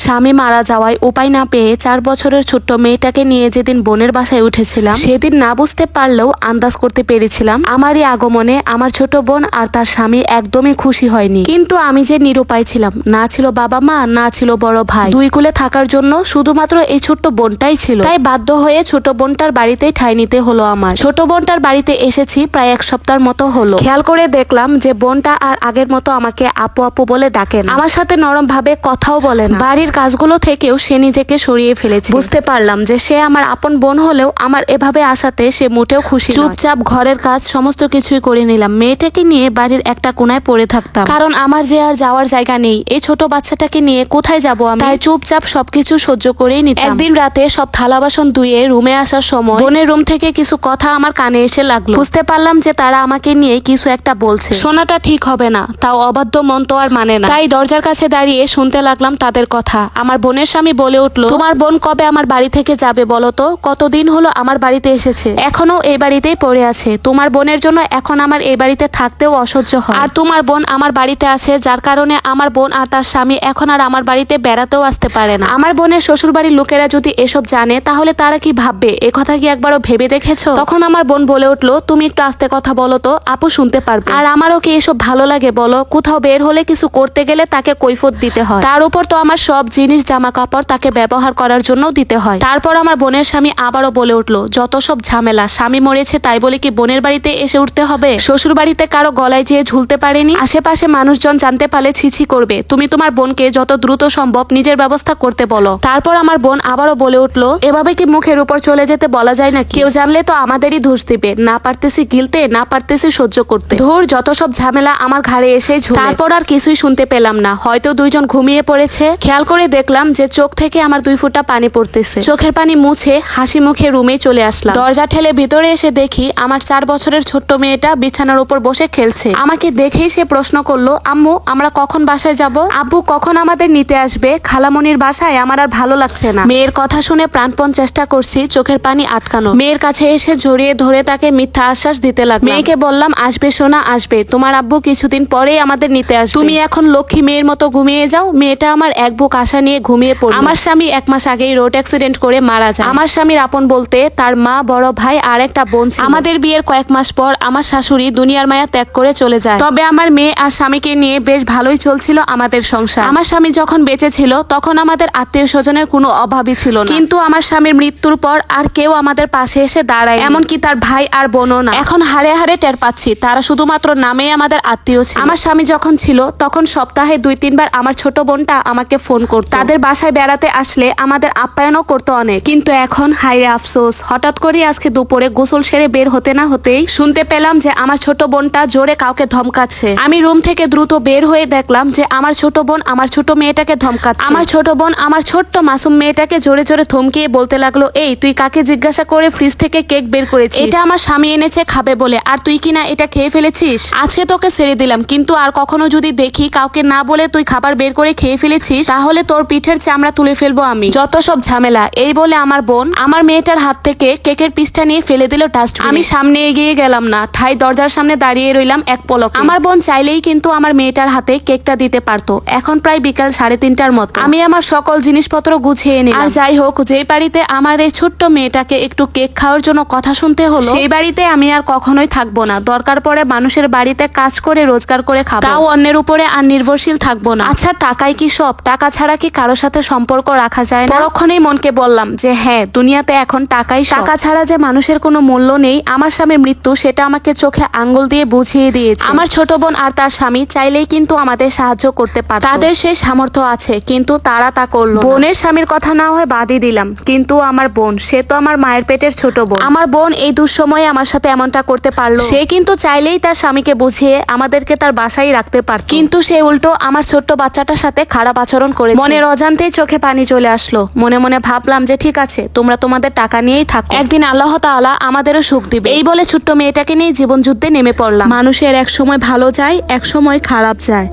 স্বামী মারা যাওয়ায় উপায় না পেয়ে 4 বছরের ছোট্ট মেয়েটাকে নিয়ে যেদিন বোনের বাসায় উঠেছিলাম, সেদিন না বুঝতে পারলেও আন্দাজ করতে পেরেছিলাম আমারই আগমনে আমার ছোট বোন আর তার স্বামী একদমই খুশি হয়নি। কিন্তু আমি যে নিরুপায় ছিলাম, না ছিল বাবা মা, না ছিল বড় ভাই, দুই কুলে থাকার জন্য শুধুমাত্র এই ছোট্ট বোনটাই ছিল। তাই বাধ্য হয়ে ছোট বোনটার বাড়িতেই ঠাঁই নিতে হলো আমার। ছোট বোনটার বাড়িতে এসেছি প্রায় 1 সপ্তাহের মতো হলো। খেয়াল করে দেখলাম যে বোনটা আর আগের মতো আমাকে আপু আপু বলে ডাকে না, আমার সাথে নরম ভাবে কথাও বলে না। বাড়ির কাজগুলো থেকেও সে নিজেকে সরিয়ে ফেলেছে। বুঝতে পারলাম যে সে আমার আপন বোন হলেও আমার এভাবে আসাতে সে মোটেও খুশি নয়। চুপচাপ ঘরের কাজ সমস্ত কিছুই করে নিলাম। মেয়েটাকে নিয়ে বাড়ির একটা কোনায় পড়ে থাকতাম, কারণ আমার যে আর যাওয়ার জায়গা নেই। এই ছোট বাচ্চাটাকে নিয়ে কোথায় যাব আমি? তাই চুপচাপ সবকিছু সহ্য করেই নিতাম। একদিন রাতে সব থালা বাসন ধুয়ে রুমে আসার সময় বোনের রুম থেকে কিছু কথা আমার কানে এসে লাগলো। বুঝতে পারলাম যে তারা আমাকে নিয়ে কিছু একটা বলছে। শোনাটা ঠিক হবে না, তাও অবাধ্য মন তো আর মানে না। তাই দরজার কাছে দাঁড়িয়ে শুনতে লাগলাম তাদের কথা। আমার বোনের স্বামী বলে উঠলো, তোমার বোন কবে আমার বাড়ি থেকে যাবে বলো তো? কতদিন হলো আমার বাড়িতে এসেছে, এখনো এই বাড়িতেই পড়ে আছে। তোমার বোনের জন্য এখন আমার এই বাড়িতে থাকতেও অসহ্য হয়। আর তোমার বোন আমার বাড়িতে আছে, যার কারণে আমার বোন আর তার স্বামী এখন আর আমার বাড়িতে বেড়াতেও আসতে পারে না। আমার বোনের শ্বশুর বাড়ির লোকেরা যদি এসব জানে তাহলে তারা কি ভাববে? এ কথা কি একবারও ভেবে দেখেছো? তখন আমার বোন বলে উঠলো, তুমি একটু আস্তে কথা বলো তো, আপু শুনতে পারবে। আর আমারও কি এসব ভালো লাগে বলো? কোথাও বের হলে কিছু করতে গেলে তাকে কৈফিয়ত দিতে হয়, তার উপর তো আমার সব জিনিস জামা কাপড় তাকে ব্যবহার করার জন্য দিতে হয়। তারপর আমার বোনের স্বামী আবারও বলে উঠলো, যত সব ঝামেলা, স্বামী মরেছে তাই বলে কি বোনের বাড়িতে এসে উঠতে হবে? শ্বশুর বাড়িতে কারো গলায় যেয়ে ঝুলতে পারেনি, আশেপাশে মানুষজন জানতে পারলে ছিছি করবে। তুমি তোমার বোনকে যত দ্রুত সম্ভব নিজের ব্যবস্থা করতে বলো। তারপর আমার বোন আবারও বলে উঠলো, এভাবে কি মুখের উপর চলে যেতে বলা যায় না? কেউ জানলে তো আমাদেরই দোষ দিবে। না পারতেছি গিলতে, না পারতেছি সহ্য করতে। ধুর, যত সব ঝামেলা আমার ঘাড়ে এসে ঝুলে। তারপর আর কিছুই শুনতে পেলাম না, হয়তো দুইজন ঘুমিয়ে পড়েছে। খেয়াল করে দেখলাম যে চোখ থেকে আমার 2 ফোঁটা পানি পড়তেছে। চোখের পানি মুছে হাসি মুখে রুমে চলে আসলাম। দরজা ঠেলে ভিতরে এসে দেখি আমার 4 বছরের ছোট্ট মেয়েটা বিছানার উপর বসে খেলছে। আমাকে দেখেই সে প্রশ্ন করলো, আম্মু আমরা কখন বাসায় যাব? আব্বু কখন আমাদের নিতে আসবে? খালামনির বাসায় আমার আর ভালো লাগছে না। মেয়ের কথা শুনে প্রাণপণ চেষ্টা করছি চোখের পানি আটকানো। মেয়ের কাছে এসে জড়িয়ে ধরে তাকে মিথ্যা আশ্বাস দিতে লাগলাম। মেয়েকে বললাম, আসবে সোনা আসবে, তোমার আব্বু কিছুদিন পরেই আমাদের নিতে আসবে। তুমি এখন লক্ষ্মী মেয়ের মতো ঘুমিয়ে যাও। মেয়েটা আমার এক বুক আশা নিয়ে ঘুমিয়ে পড়ল। আমার স্বামী 1 মাস আগেই রোড অ্যাক্সিডেন্ট করে মারা যায়। আমার স্বামীর আপন বলতে তার মা, বড় ভাই আর একটা বোন ছিল। আমাদের বিয়ের কয়েক মাস পর আমার শাশুড়ি দুনিয়ার মায়া ত্যাগ করে চলে যায়। তবে আমার মেয়ে আর স্বামীকে নিয়ে বেশ ভালোই চলছিল আমাদের সংসার। আমার স্বামী যখন বেঁচে ছিল তখন আমাদের আত্মীয় স্বজনের কোনো অভাবই ছিল না, কিন্তু আমার স্বামীর মৃত্যুর পর আর কেউ আমাদের পাশে এসে দাঁড়ায়, এমনকি তার ভাই আর বোনও না। এখন হাড়ে হাড়ে টের পাচ্ছি তারা শুধুমাত্র নামেই আমাদের আত্মীয় ছিল। আমার স্বামী যখন ছিল তখন সপ্তাহে 2-3 বার আমার ছোট বোনটা আমাকে ফোন করতো। তাদের বাসায় বেড়াতে আসলে আমাদের আপ্যায়নও করতো অনেক। কিন্তু এখন হায়রে আফসোস, হঠাৎ করে আজকে দুপুরে গোসল সেরে বের হতে না হতেই শুনতে পেলাম যে আমার ছোট বোনটা জোরে কাউকে ধমকাচ্ছে। আমি রুম থেকে দ্রুত বের হয়ে দেখলাম যে আমার ছোট বোন আমার ছোট মেয়েটাকে ধমকাচ্ছে। আমার ছোট বোন আমার ছোট্ট মাসুম মেয়েটাকে জোরে জোরে ধমকিয়ে বলতে লাগলো, এই তুই কাকে জিজ্ঞাসা করে ফ্রিজ থেকে কেক বের করেছিস? এটা আমার স্বামী এনেছে খাবে বলে, আর তুই কিনা এটা খেয়ে ফেলেছিস। আজকে তোকে ছেড়ে দিলাম, কিন্তু আর কখনো যদি দেখি কাউকে না বলে তুই খাবার বের করে খেয়ে ফেলেছিস তাহলে তোর পিঠের চামড়া তুলে ফেলবো আমি। যত সব ঝামেলা। এই বলে আমার বোন আমার মেয়েটার হাত থেকে কেকের পিসটা নিয়ে ফেলে দিল ডাস্টবিনে। আমি সামনে এগিয়ে গেলাম না, ঠাই দরজার সামনে দাঁড়িয়ে রইলাম এক পলকে। আমার বোন চাইলেই কিন্তু আমার মেয়েটার হাতে কেকটা দিতে পারতো। এখন প্রায় বিকাল 3:30টার মতো। আমি আমার সকল জিনিসপত্র গুছিয়ে নিলাম। আর যাই হোক, যেই বাড়িতে আমার এই ছোট্ট মেয়েটাকে একটু কেক খাওয়ার জন্য কথা শুনতে হলো, সেই বাড়িতে আমি আর কখনোই থাকবো না। দরকার পড়ে মানুষের বাড়িতে কাজ করে রোজগার করে খাবো, তাও অন্যের উপরে আর নির্ভরশীল থাকবো না। আচ্ছা, টাকাই কি সব? টাকা ছাড়া কি কারোর সাথে সম্পর্ক রাখা যায় না? পরক্ষণেই মনকে বললাম যে হ্যাঁ, দুনিয়াতে এখন টাকাই সব। টাকা ছাড়া যে মানুষের কোনো মূল্য নেই, আমার স্বামীর মৃত্যু সেটা আমাকে চোখে আঙ্গুল দিয়ে বুঝিয়ে দিয়েছে। আমার ছোট বোন আর তার স্বামী চাইলেই কিন্তু আমাদের সাহায্য করতে পারে, তাদের সেই সামর্থ্য আছে, কিন্তু তারা তা করলো। বোনের স্বামীর কথা না হয় বাদই দিলাম, কিন্তু আমার বোন, সে তো আমার মায়ের পেটের ছোট বোন। আমার বোন এই দুঃসময়ে আমার সাথে এমনটা করতে পারলো। সে কিন্তু চাইলেই তার স্বামীকে বুঝিয়ে আমাদেরকে তার বাসায় রাখতে পারত, কিন্তু সে উল্টো আমার ছোট্ট বাচ্চাটার সাথে খারাপ আচরণ করেছে। মনের অজান্তেই চোখে পানি চলে আসলো। মনে মনে ভাবলাম যে ঠিক আছে, তোমরা তোমাদের টাকা নিয়েই থাকো, একদিন আল্লাহ তাআলা আমাদেরও সুখ দিবে। এই বলে ছোট্ট মেয়েটাকে নিয়ে জীবন যুদ্ধে নেমে পড়লাম। মানুষের এক সময় ভালো যায়, এক সময় খারাপ যায়।